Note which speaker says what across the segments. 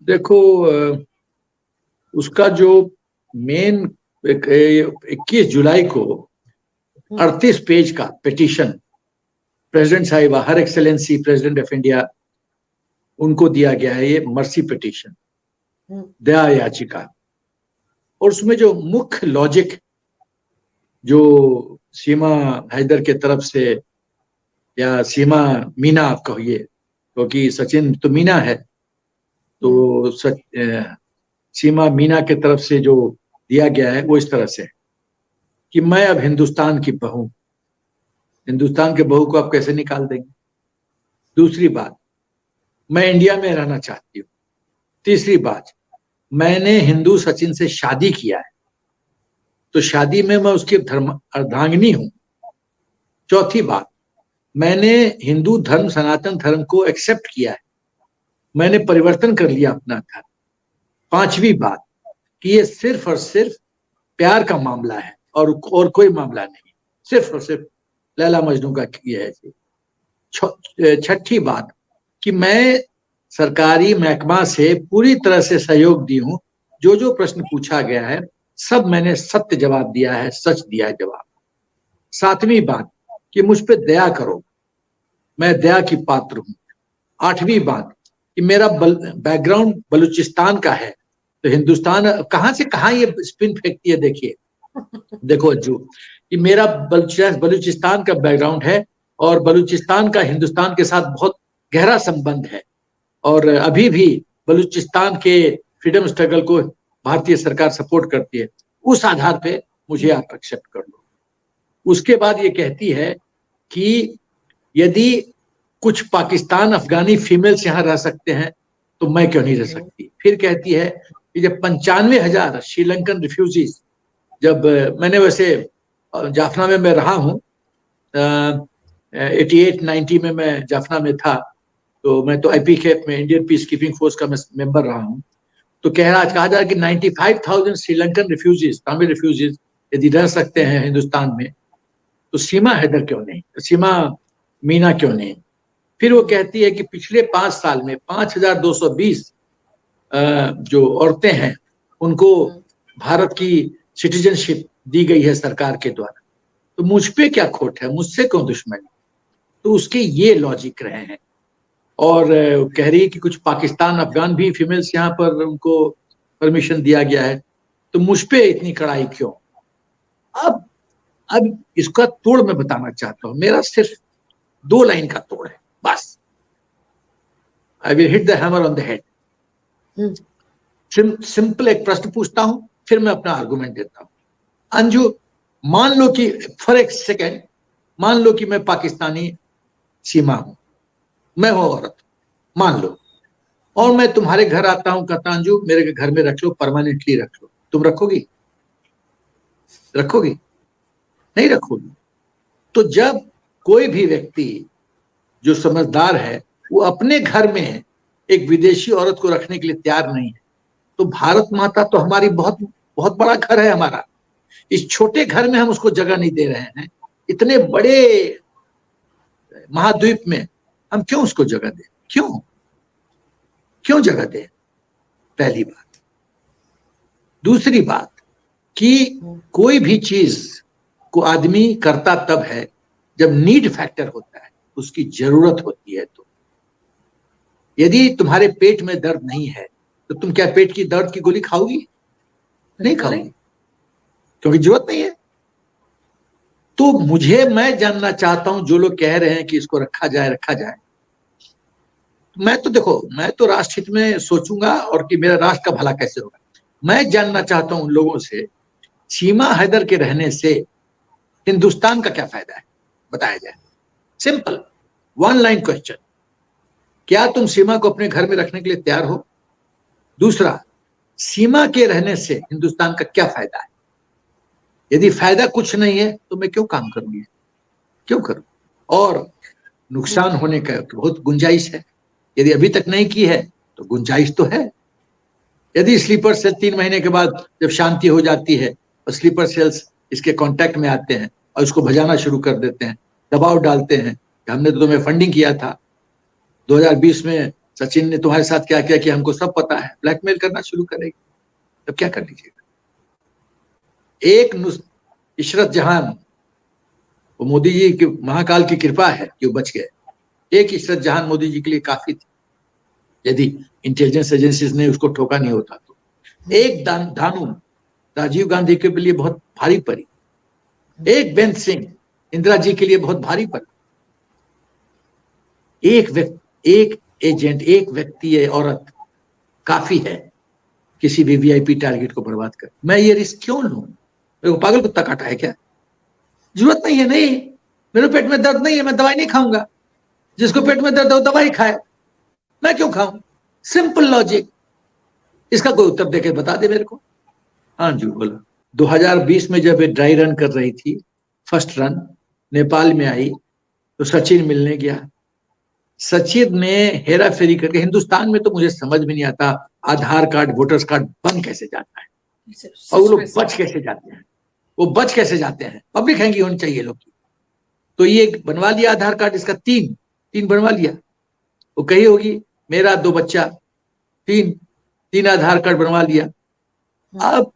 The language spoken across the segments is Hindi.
Speaker 1: देखो, उसका जो मेन 21 जुलाई को 38 पेज का पिटीशन प्रेसिडेंट साहिबा, हर एक्सेलेंसी प्रेसिडेंट ऑफ इंडिया, उनको दिया गया है। ये मर्सी पिटीशन, दया याचिका। और उसमें जो मुख्य लॉजिक जो सीमा हैदर के तरफ से, या सीमा मीना आप कहिए, क्योंकि सचिन तो मीना है, तो सीमा मीना के तरफ से जो दिया गया है वो इस तरह से कि मैं अब हिंदुस्तान की बहू, हिंदुस्तान के बहू को आप कैसे निकाल देंगे। दूसरी बात, मैं इंडिया में रहना चाहती हूँ। तीसरी बात, मैंने हिंदू सचिन से शादी किया है, तो शादी में मैं उसकी अर्धांगिनी हूं। चौथी बात, मैंने हिंदू धर्म, सनातन धर्म को एक्सेप्ट किया है, मैंने परिवर्तन कर लिया अपना धर्म। पांचवी बात कि ये सिर्फ और सिर्फ प्यार का मामला है और कोई मामला नहीं, सिर्फ और सिर्फ लैला मजनू का ये है। छठी बात कि मैं सरकारी महकमा से पूरी तरह से सहयोग दी हूं, जो जो प्रश्न पूछा गया है सब मैंने सत्य जवाब दिया है, सच दिया है जवाब। सातवीं बात कि मुझ पे दया करो, मैं दया की पात्र हूं। आठवीं बात कि मेरा बैकग्राउंड बलूचिस्तान का है, तो हिंदुस्तान कहां से कहां ये स्पिन फेंकती है। देखिए, देखो अज्जू, कि मेरा बलूचिस्तान का बैकग्राउंड है और बलूचिस्तान का हिंदुस्तान के साथ बहुत गहरा संबंध है, और अभी भी बलूचिस्तान के फ्रीडम स्ट्रगल को भारतीय सरकार सपोर्ट करती है। उस आधार पे मुझे आप एक्सेप्ट कर लो। उसके बाद ये कहती है कि यदि कुछ पाकिस्तान अफगानी फीमेल्स यहाँ रह सकते हैं तो मैं क्यों नहीं रह सकती। फिर कहती है कि जब 95,000 श्रीलंकन रिफ्यूजीज, जब मैंने वैसे जाफना में मैं रहा हूँ, 88-90 में मैं जाफना में था, तो मैं तो IPKF में, इंडियन पीस कीपिंग फोर्स का मैं मेंबर रहा हूँ। तो कहा जा रहा है कि 95,000 श्रीलंकन रिफ्यूजीज, तमिल रिफ्यूजीज यदि रह सकते हैं हिंदुस्तान में, तो सीमा हैदर क्यों नहीं, सीमा मीना क्यों नहीं। फिर वो कहती है कि पिछले 5 साल में 5,220 जो औरतें हैं उनको भारत की सिटीजनशिप दी गई है सरकार के द्वारा, तो मुझ पे क्या खोट है, मुझसे क्यों दुश्मनी। तो उसके ये लॉजिक रहे हैं। और कह रही है कि कुछ पाकिस्तान अफगान भी फीमेल्स यहाँ पर उनको परमिशन दिया गया है, तो मुझ पे इतनी कड़ाई क्यों। अब इसका तोड़ मैं बताना चाहता हूं, मेरा सिर्फ 2 लाइन का तोड़ है बस। I will hit the hammer on the head. Simple एक प्रश्न पूछता हूं, फिर मैं अपना आर्गुमेंट देता हूं। अंजू, मान लो कि फॉर एक सेकेंड, मान लो कि मैं पाकिस्तानी सीमा हूं, मैं हूं औरत, मान लो, और मैं तुम्हारे घर आता हूं, कहता अंजू मेरे घर में रख लो, परमानेंटली रख लो, तुम रखोगी? रखोगी? नहीं रखोगी। तो जब कोई भी व्यक्ति जो समझदार है वो अपने घर में एक विदेशी औरत को रखने के लिए तैयार नहीं है, तो भारत माता तो हमारी बहुत बहुत बड़ा घर है हमारा, इस छोटे घर में हम उसको जगह नहीं दे रहे हैं, इतने बड़े महाद्वीप में हम क्यों उसको जगह दें, क्यों जगह दें, पहली बात। दूसरी बात कि कोई भी चीज को आदमी करता तब है जब नीड फैक्टर होता है, उसकी जरूरत होती है। तो यदि तुम्हारे पेट में दर्द नहीं है तो तुम क्या पेट की दर्द की गोली खाओगी? नहीं खाओगी, क्योंकि जरूरत नहीं है। तो मैं जानना चाहता हूं, जो लोग कह रहे हैं कि इसको रखा जाए, मैं तो देखो, मैं तो राष्ट्र हित में सोचूंगा और कि मेरा राष्ट्र का भला कैसे होगा। मैं जानना चाहता हूं उन लोगों से, सीमा हैदर के रहने से हिंदुस्तान का क्या फायदा है, बताया जाए। सिंपल 1 लाइन क्वेश्चन, क्या तुम सीमा को अपने घर में रखने के लिए तैयार हो? दूसरा, सीमा के रहने से हिंदुस्तान का क्या फायदा है? यदि फायदा कुछ नहीं है तो मैं क्यों काम करूंगी, क्यों करूं? और नुकसान होने का बहुत गुंजाइश है, यदि अभी तक नहीं की है तो गुंजाइश तो है। यदि स्लीपर सेल 3 महीने के बाद जब शांति हो जाती है और स्लीपर सेल्स इसके कांटेक्ट में आते हैं और इसको भजाना शुरू कर देते हैं, दबाव डालते हैं, हमने तो तुम्हें फंडिंग किया था, 2020 में सचिन ने तुम्हारे साथ क्या क्या किया हमको सब पता है, ब्लैकमेल करना शुरू करेगी, तब क्या कर लीजिएगा। एक इशरत जहां, वो मोदी जी की महाकाल की कृपा है कि वो बच गए। एक इशरत जहां मोदी जी के लिए काफी थी, यदि इंटेलिजेंस एजेंसीज ने उसको ठोका नहीं होता तो। एक धानु राजीव गांधी के लिए बहुत भारी पड़ी, एक बेंत सिंह इंदिरा जी के लिए बहुत भारी पड़ी। एक एजेंट, एक व्यक्ति है, औरत काफी है किसी भी वीआईपी टारगेट को बर्बाद कर। मैं ये रिस्क क्यों लूं? मेरे को पागल कुत्ता काटा है क्या? जरूरत नहीं है। नहीं, मेरे पेट में दर्द नहीं है, मैं दवाई नहीं खाऊंगा। जिसको पेट में दर्द हो दवाई खाए, मैं क्यों खाऊं? Simple logic. इसका कोई उत्तर देके बता दे मेरे को। हाँ जी बोलो। 2020 में जब ड्राई रन कर रही थी, फर्स्ट रन नेपाल में आई तो सचिन मिलने गया। सचिन ने हेरा फेरी करके, हिंदुस्तान में तो मुझे समझ में नहीं आता आधार कार्ड वोटर्स कार्ड बन कैसे जाता है और वो लोग बच कैसे जाते हैं। वो बच कैसे जाते हैं? पब्लिक हैंगी होनी चाहिए लोग की। तो ये बनवा लिया आधार कार्ड, इसका तीन बनवा लिया। वो कही होगी मेरा 2 बच्चा, तीन आधार कार्ड बनवा लिया। अब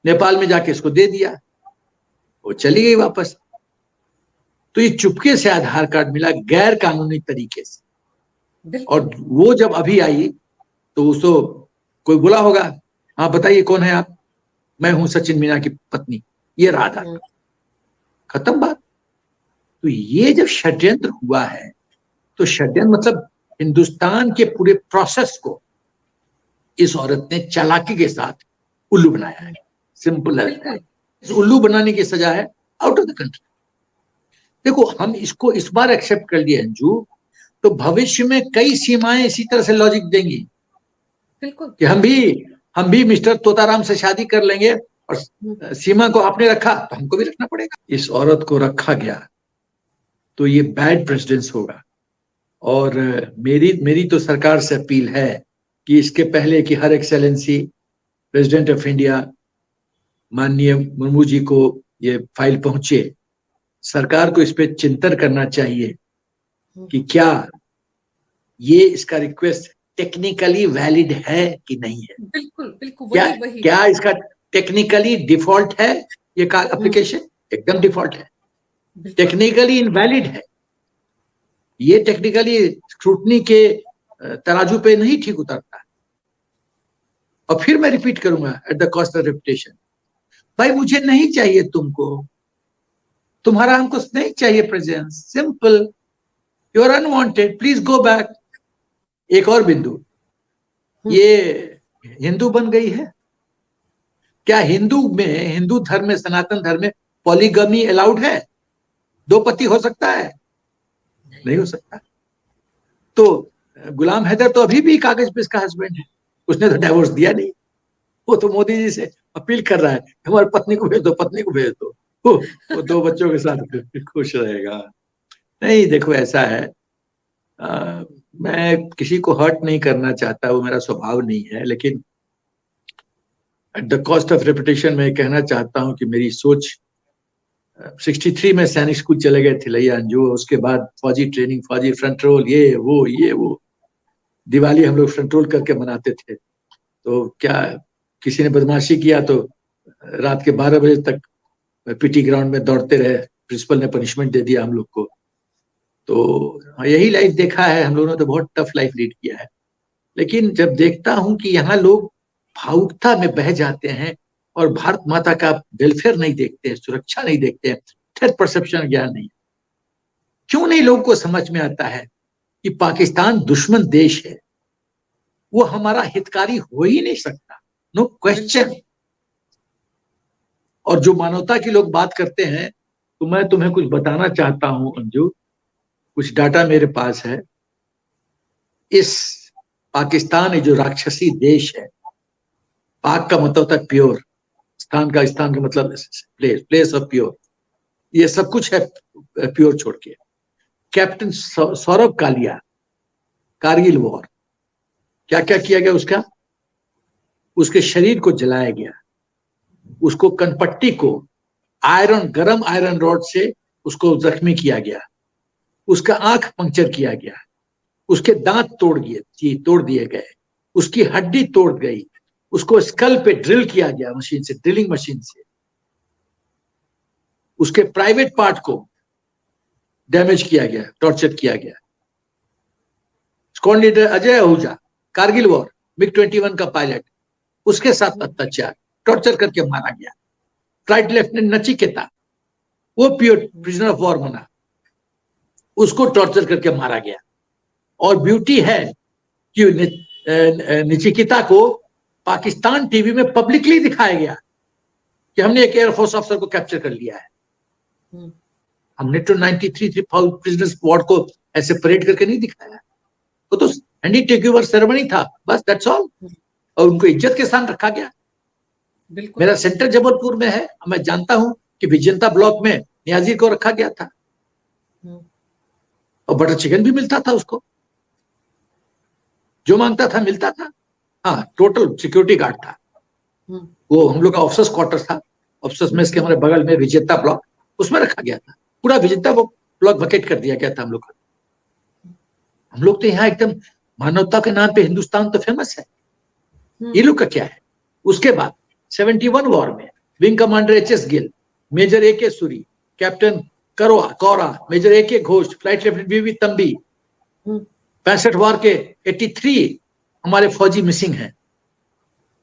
Speaker 1: नेपाल में जाके इसको दे दिया, वो चली गई वापस। तो ये चुपके से आधार कार्ड मिला गैर कानूनी तरीके से। और वो जब अभी आई तो उसको कोई बोला होगा, हाँ बताइए कौन है आप? मैं हूं सचिन मीना की पत्नी, ये रहा आधार कार्ड, खत्म बात। तो ये जब षड्यंत्र हुआ है, तो षड्यंत्र मतलब हिंदुस्तान के पूरे प्रोसेस को इस औरत ने चालाकी के साथ उल्लू बनाया है। सिंपल है। इस उल्लू बनाने की सजा है आउट ऑफ द कंट्री। देखो, हम इसको इस बार एक्सेप्ट कर लिए अंजू, तो भविष्य में कई सीमाएं इसी तरह से लॉजिक देंगी। बिल्कुल कि हम भी मिस्टर तोताराम से शादी कर लेंगे और सीमा को आपने रखा तो हमको भी रखना पड़ेगा। इस औरत को रखा गया तो ये बैड प्रेसिडेंस होगा। और मेरी तो सरकार से अपील है कि इसके पहले कि हर एक्सेलेंसी प्रेसिडेंट ऑफ इंडिया माननीय मुर्मू जी को ये फाइल पहुंचे, सरकार को इस पे चिंतन करना चाहिए कि क्या ये इसका रिक्वेस्ट टेक्निकली वैलिड है कि नहीं है। बिल्कुल क्या इसका टेक्निकली डिफॉल्ट है? ये एप्लीकेशन एकदम डिफॉल्ट है, टेक्निकली इनवैलिड है। ये टेक्निकली स्क्रूटनी के तराजू पे नहीं ठीक उतरता। और फिर मैं रिपीट करूंगा at the cost of reputation, भाई मुझे नहीं चाहिए तुमको, तुम्हारा हमको नहीं चाहिए presence. Simple, you are unwanted, please go back. एक और बिंदु, ये हिंदू बन गई है क्या? हिंदू धर्म में, सनातन धर्म में पॉलीगमी अलाउड है? 2 पति हो सकता है? नहीं हो सकता। तो गुलाम हैदर तो अभी भी कागज पे इसका हस्बैंड है, उसने तो डाइवोर्स दिया नहीं। वो तो मोदी जी से अपील कर रहा है, हमारी पत्नी को भेज दो, पत्नी को भेज दो, वो 2 बच्चों के साथ खुश रहेगा। नहीं, देखो ऐसा है, मैं किसी को हर्ट नहीं करना चाहता, वो मेरा स्वभाव नहीं है, लेकिन eight the cost of reputation मैं कहना चाहता हूं कि मेरी सोच 63 में सैनिक स्कूल चले गए थे लैया अंजू, उसके बाद फौजी ट्रेनिंग, फौजी फ्रंट रोल, ये वो दिवाली हम लोग फ्रंट रोल करके मनाते थे। तो क्या किसी ने बदमाशी किया तो रात के 12 बजे तक पीटी ग्राउंड में दौड़ते रहे, प्रिंसिपल ने पनिशमेंट दे दिया हम लोग को। तो यही लाइफ देखा है हम लोगों ने, तो बहुत टफ लाइफ लीड किया है। लेकिन जब देखता हूं कि यहाँ लोग भावुकता में बह जाते हैं और भारत माता का वेलफेयर नहीं देखते हैं, सुरक्षा नहीं देखते हैं, थ्रेट परसेप्शन ज्ञान नहीं, क्यों नहीं लोगों को समझ में आता है कि पाकिस्तान दुश्मन देश है, वो हमारा हितकारी हो ही नहीं सकता, नो क्वेश्चन। और जो मानवता की लोग बात करते हैं, तो मैं तुम्हें कुछ बताना चाहता हूं अंजू, कुछ डाटा मेरे पास है। इस पाकिस्तान जो राक्षसी देश है, पाक का मतलब होता है प्योर, स्थान का मतलब प्लेस ऑफ प्योर, ये सब कुछ है प्योर छोड़ के। कैप्टन सौरभ कालिया, कारगिल वॉर, क्या क्या किया गया उसका? उसके शरीर को जलाया गया, उसको कनपट्टी को गरम आयरन रॉड से उसको जख्मी किया गया, उसका आंख पंक्चर किया गया, उसके दांत तोड़ दिए गए, उसकी हड्डी तोड़ गई, उसको स्कल पे ड्रिल किया गया मशीन से, ड्रिलिंग मशीन से, उसके प्राइवेट पार्ट को डैमेज किया गया, टॉर्चर किया गया। Squad leader Ajay Ahuja, Kargil war, MiG-21 का पायलट, उसके साथ अत्याचार, टॉर्चर करके मारा गया। फ्लाइट लेफ्टिनेंट नचिकेता, वो प्रिजनर ऑफ वॉर बना, उसको टॉर्चर करके मारा गया। और ब्यूटी है कि नचिकेता को पाकिस्तान टीवी में पब्लिकली दिखाया गया कि हमने एक एयरफोर्स ऑफिसर को कैप्चर कर लिया है। हमने तो 93 प्रिजनर्स वार्ड को ऐसे परेड करके नहीं दिखाया, वो तो हैंडी टेक ओवर सेरेमनी था, बस दैट्स ऑल। और उनको इज्जत के साथ रखा गया। मेरा सेंटर जबलपुर में है, मैं जानता हूं कि विजेंता ब्लॉक में नियाजी को रखा गया था और बटर चिकन भी मिलता था उसको, जो मांगता था मिलता था। हाँ, टोटल सिक्योरिटी गार्ड था वो, हम लोग का ऑफिसर्स क्वार्टर था, ऑफिसर्स मेस के हमारे बगल में विजेता ब्लॉक, उसमें रखा गया था। पूरा विजेता वो ब्लॉक वकेट कर दिया गया था हम लोग का। हम लोग तो यहाँ एकदम मानवता के नाम पे हिंदुस्तान तो फेमस है, ये लोग का क्या है। उसके बाद 71 वॉर में wing commander HS Gill, major AK Suri, captain Kaura, major AK Ghosh, flight lieutenant BV Thambi, 65 war के 83 हमारे फौजी मिसिंग हैं।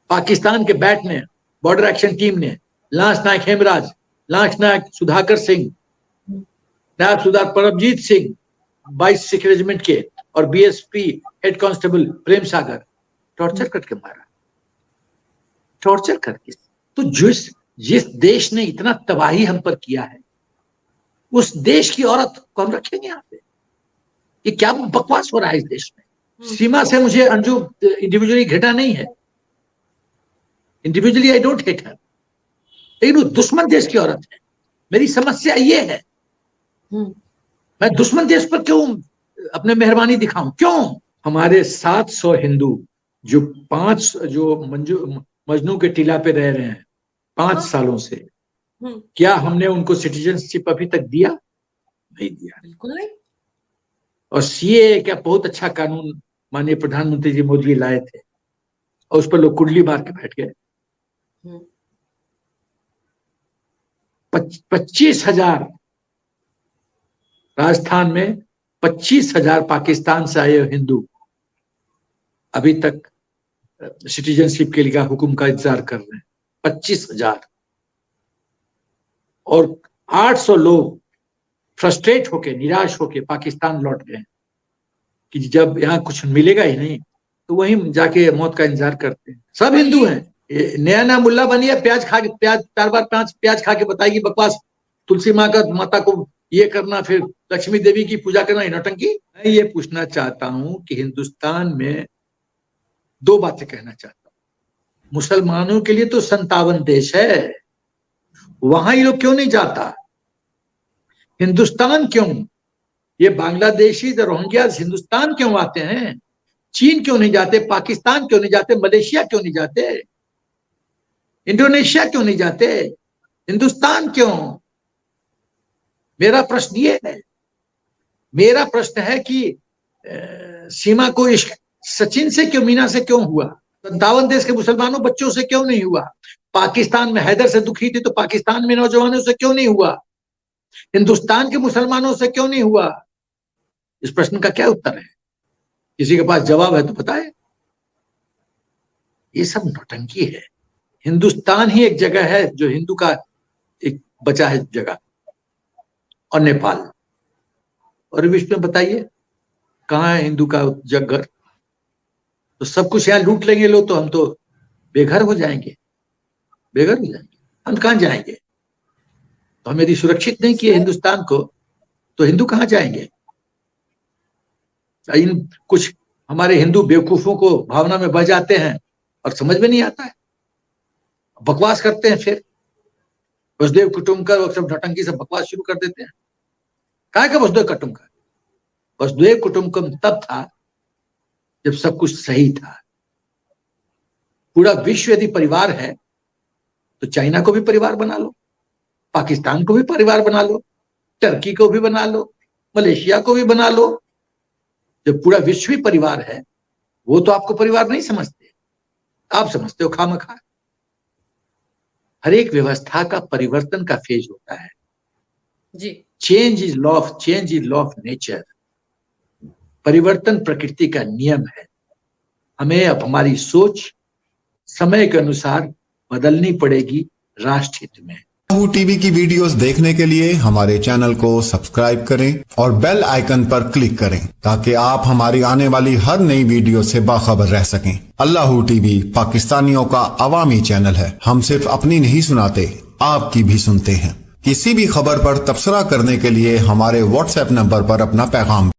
Speaker 1: पाकिस्तान के बैट ने, बॉर्डर एक्शन टीम ने, लांस नायक हेमराज, लांस नायक सुधाकर सिंह, नायब सुधार परमजीत सिंह 22 सिख रेजिमेंट के, और BSP head constable Prem Sagar, torture करके मारा, टॉर्चर करके। तो जिस देश ने इतना तबाही हम पर किया है, उस देश की औरत को हम रखेंगे यहाँ पे? ये क्या बकवास हो रहा है इस देश में। सीमा से मुझे अंजू इंडिविजुअली घृणा नहीं है, individually I don't hate her, लेकिन वो दुश्मन देश की औरत है। मेरी समस्या ये है, मैं दुश्मन देश पर क्यों अपने मेहरबानी दिखाऊं? क्यों? हमारे 700 हिंदू जो मजनू के टीला पे रह रहे हैं 5 सालों से, क्या हमने उनको सिटीजनशिप अभी तक दिया? नहीं दिया, बिल्कुल नहीं। और CAA क्या बहुत अच्छा कानून माननीय प्रधानमंत्री जी मोदी लाए थे, और उस पर लोग कुंडली मार के बैठ गए। 25,000 राजस्थान में 25,000 पाकिस्तान से आए हिंदू अभी तक सिटीजनशिप के लिए हुक्म का इंतजार कर रहे हैं, 25,000। और 800 लोग फ्रस्ट्रेट होके, निराश होके पाकिस्तान लौट गए कि जब यहाँ कुछ मिलेगा ही नहीं तो वहीं जाके मौत का इंतजार करते हैं। सब हिंदू हैं। नया मुल्ला बनी है, प्याज 4 बार प्याज खा के बताएगी बकवास, तुलसी माता को ये करना, फिर लक्ष्मी देवी की पूजा करना, नौटंकी। मैं ये पूछना चाहता हूं कि हिंदुस्तान में 2 बातें कहना चाहता हूं। मुसलमानों के लिए तो 57 देश है, वहां ये लोग क्यों नहीं जाता? हिंदुस्तान क्यों? ये बांग्लादेशी रोहिंग्या हिंदुस्तान क्यों आते हैं? चीन क्यों नहीं जाते? पाकिस्तान क्यों नहीं जाते? मलेशिया क्यों नहीं जाते? इंडोनेशिया क्यों नहीं जाते? हिंदुस्तान क्यों? मेरा प्रश्न ये है। मेरा प्रश्न है कि सीमा को इश्क सचिन से क्यों, मीना से क्यों हुआ? 57 देश के मुसलमानों बच्चों से क्यों नहीं हुआ? पाकिस्तान में हैदर से दुखी थी तो पाकिस्तान में नौजवानों से क्यों नहीं हुआ? हिंदुस्तान के मुसलमानों से क्यों नहीं हुआ? इस प्रश्न का क्या उत्तर है? किसी के पास जवाब है तो बताए। ये सब नौटंकी है। हिंदुस्तान ही एक जगह है जो हिंदू का एक बचा है जगह, और नेपाल। और विश्व में बताइए कहाँ है हिंदू का जगह? तो सब कुछ यहाँ लूट लेंगे लोग तो हम तो बेघर हो जाएंगे, बेघर हो जाएंगे। हम कहाँ जाएंगे? तो हम यदि सुरक्षित नहीं किए हिंदुस्तान को तो हिंदू कहाँ जाएंगे? इन कुछ हमारे हिंदू बेवकूफों को भावना में बह जाते हैं और समझ में नहीं आता है, बकवास करते हैं। फिर वसुदेव कुटुंबकम और सब नौटंकी से बकवास शुरू कर देते हैं। क्या का वसुदेव कुटुंबकम? वसुदेव कुटुंबकम तब था जब सब कुछ सही था। पूरा विश्व यदि परिवार है तो चाइना को भी परिवार बना लो, पाकिस्तान को भी परिवार बना लो, टर्की को भी बना लो, मलेशिया को भी बना लो, जो पूरा विश्व ही परिवार है, वो तो आपको परिवार नहीं समझते, आप समझते हो खामखा। हर एक व्यवस्था का परिवर्तन का फेज होता है जी। Change is law of nature. परिवर्तन प्रकृति का नियम है। हमें अब हमारी सोच समय के अनुसार बदलनी पड़ेगी राष्ट्र हित में।
Speaker 2: अल्लाहू टीवी की वीडियोस देखने के लिए हमारे चैनल को सब्सक्राइब करें और बेल आइकन पर क्लिक करें ताकि आप हमारी आने वाली हर नई वीडियो से बाखबर रह सकें। अल्लाहू टीवी पाकिस्तानियों का अवामी चैनल है। हम सिर्फ अपनी नहीं सुनाते, आपकी भी सुनते हैं। किसी भी खबर पर तबसरा करने के लिए हमारे व्हाट्सएप नंबर पर अपना पैगाम